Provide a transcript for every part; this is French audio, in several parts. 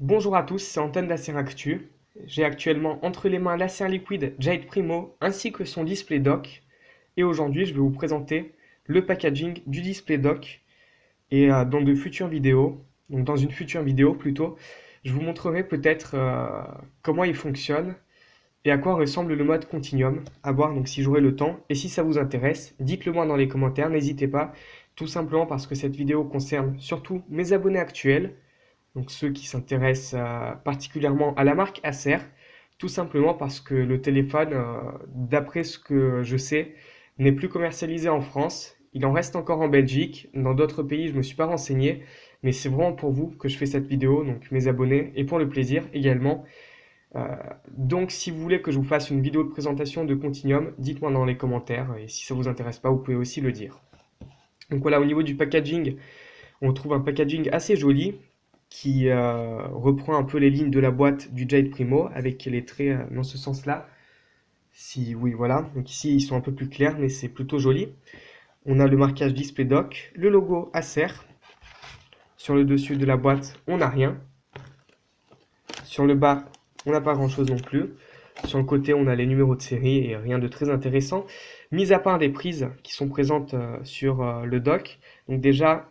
Bonjour à tous, c'est Antoine d'Acer Actu. J'ai actuellement entre les mains l'Acer Liquid Jade Primo ainsi que son display dock. Et aujourd'hui, je vais vous présenter le packaging du display dock. Et dans une future vidéo plutôt, je vous montrerai peut-être comment il fonctionne et à quoi ressemble le mode Continuum. À voir donc si j'aurai le temps. Et si ça vous intéresse, dites-le moi dans les commentaires, n'hésitez pas. Tout simplement parce que cette vidéo concerne surtout mes abonnés actuels, donc ceux qui s'intéressent particulièrement à la marque Acer, tout simplement parce que le téléphone, d'après ce que je sais, n'est plus commercialisé en France. Il en reste encore en Belgique. Dans d'autres pays, je ne me suis pas renseigné, mais c'est vraiment pour vous que je fais cette vidéo, donc mes abonnés, et pour le plaisir également. Euh, donc si vous voulez que je vous fasse une vidéo de présentation de Continuum, dites-moi dans les commentaires, et si ça vous intéresse pas, vous pouvez aussi le dire. Donc voilà, au niveau du packaging, on trouve un packaging assez joli qui reprend un peu les lignes de la boîte du Jade Primo avec les traits dans ce sens-là. Si oui, voilà. Donc ici, ils sont un peu plus clairs, mais c'est plutôt joli. On a le marquage Display Dock, le logo Acer. Sur le dessus de la boîte, on n'a rien. Sur le bas, on n'a pas grand-chose non plus. Sur le côté, on a les numéros de série et rien de très intéressant, mis à part les prises qui sont présentes sur le dock. Donc déjà,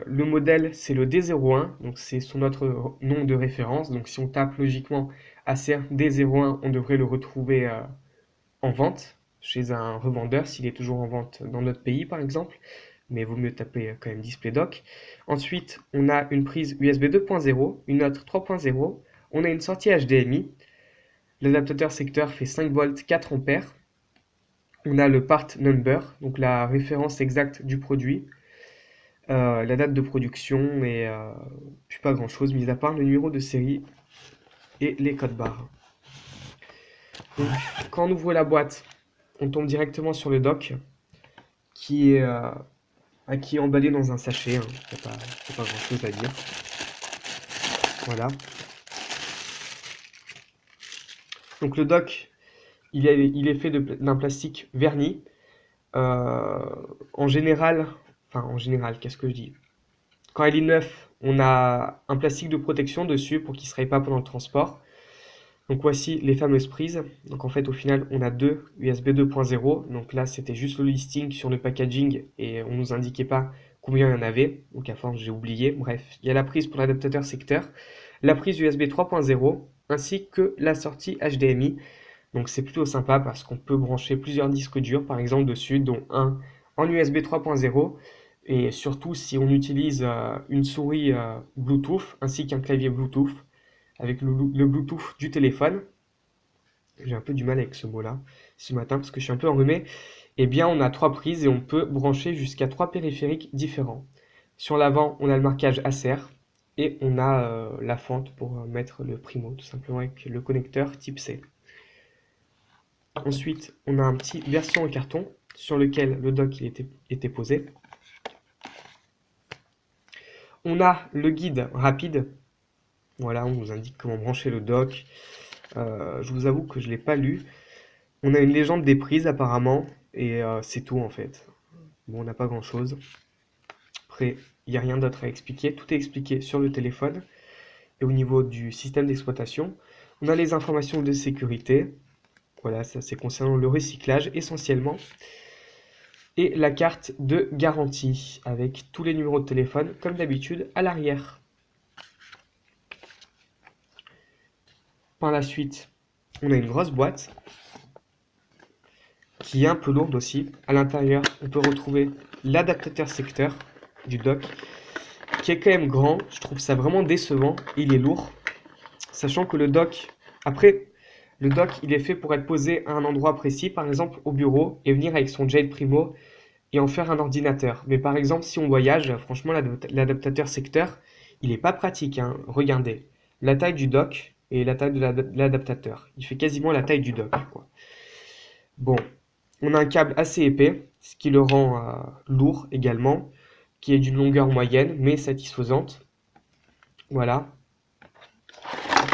le modèle, c'est le D01, donc c'est son notre nom de référence. Donc si on tape logiquement Acer D01, on devrait le retrouver en vente chez un revendeur, s'il est toujours en vente dans notre pays par exemple. Mais vaut mieux taper quand même Display Dock. Ensuite, on a une prise USB 2.0, une autre 3.0. On a une sortie HDMI. L'adaptateur secteur fait 5 volts 4 ampères. On a le part number, donc la référence exacte du produit, la date de production et puis pas grand chose, mis à part le numéro de série et les codes barres. Donc, quand on ouvre la boîte, on tombe directement sur le dock qui est emballé dans un sachet. Il n'y a pas grand chose à dire. Voilà. Donc le dock, il est fait d'un plastique verni. En général, qu'est-ce que je dis? Quand il est neuf, on a un plastique de protection dessus pour qu'il ne se raye pas pendant le transport. Donc voici les fameuses prises. Donc en fait, au final, on a deux USB 2.0. Donc là, c'était juste le listing sur le packaging et on nous indiquait pas combien il y en avait. Donc à force, j'ai oublié. Bref, il y a la prise pour l'adaptateur secteur, la prise USB 3.0 ainsi que la sortie HDMI. Donc c'est plutôt sympa parce qu'on peut brancher plusieurs disques durs par exemple dessus, dont un en USB 3.0 et surtout si on utilise une souris Bluetooth ainsi qu'un clavier Bluetooth avec le Bluetooth du téléphone. J'ai un peu du mal avec ce mot-là ce matin parce que je suis un peu enrhumé. Eh bien on a trois prises et on peut brancher jusqu'à trois périphériques différents. Sur l'avant on a le marquage Acer et on a la fente pour mettre le Primo tout simplement avec le connecteur type C. Ensuite, on a un petit version en carton sur lequel le dock était posé. On a le guide rapide. Voilà, on nous indique comment brancher le dock. Je vous avoue que je ne l'ai pas lu. On a une légende des prises apparemment. Et c'est tout en fait. Bon, on n'a pas grand chose. Après, il n'y a rien d'autre à expliquer. Tout est expliqué sur le téléphone. Et au niveau du système d'exploitation, on a les informations de sécurité. Voilà, ça c'est concernant le recyclage essentiellement. Et la carte de garantie avec tous les numéros de téléphone comme d'habitude à l'arrière. Par la suite, on a une grosse boîte qui est un peu lourde aussi. À l'intérieur, on peut retrouver l'adaptateur secteur du dock qui est quand même grand. Je trouve ça vraiment décevant. Il est lourd, sachant que le dock, après, le dock, il est fait pour être posé à un endroit précis, par exemple au bureau, et venir avec son Jade Primo et en faire un ordinateur. Mais par exemple, si on voyage, franchement, l'adaptateur secteur, il n'est pas pratique, hein. Regardez, la taille du dock et la taille de l'adaptateur. Il fait quasiment la taille du dock, quoi. Bon, on a un câble assez épais, ce qui le rend lourd également, qui est d'une longueur moyenne, mais satisfaisante. Voilà.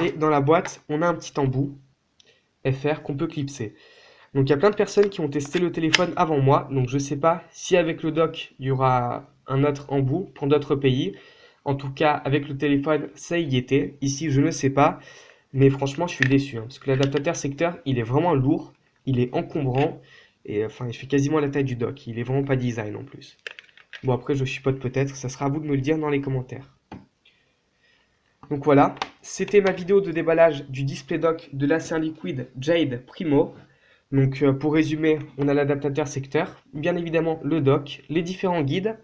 Et dans la boîte, on a un petit embout FR qu'on peut clipser. Donc il y a plein de personnes qui ont testé le téléphone avant moi, donc je ne sais pas si avec le dock il y aura un autre embout pour d'autres pays. En tout cas, avec le téléphone, ça y était. Ici, je ne sais pas. Mais franchement, je suis déçu, hein, parce que l'adaptateur secteur, il est vraiment lourd, il est encombrant, et enfin, il fait quasiment la taille du dock. Il est vraiment pas design en plus. Bon, après, je chipote peut-être, ça sera à vous de me le dire dans les commentaires. Donc voilà, c'était ma vidéo de déballage du display dock de l'ancien liquide Jade Primo. Donc pour résumer, on a l'adaptateur secteur, bien évidemment le dock, les différents guides.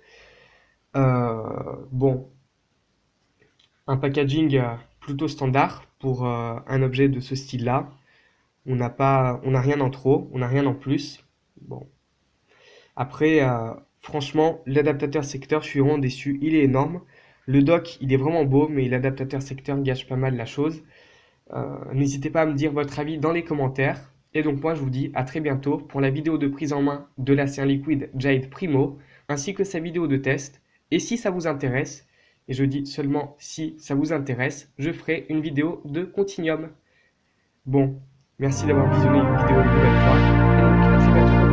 Bon, un packaging plutôt standard pour un objet de ce style-là. On n'a rien en trop, on n'a rien en plus. Bon. Après, franchement, l'adaptateur secteur, je suis vraiment déçu. Il est énorme. Le dock, il est vraiment beau, mais l'adaptateur secteur gâche pas mal la chose. N'hésitez pas à me dire votre avis dans les commentaires. Et donc moi, je vous dis à très bientôt pour la vidéo de prise en main de l'ancien liquide Jade Primo, ainsi que sa vidéo de test. Et si ça vous intéresse, et je dis seulement si ça vous intéresse, je ferai une vidéo de Continuum. Bon, merci d'avoir visionné une vidéo une nouvelle fois, et donc à très bientôt.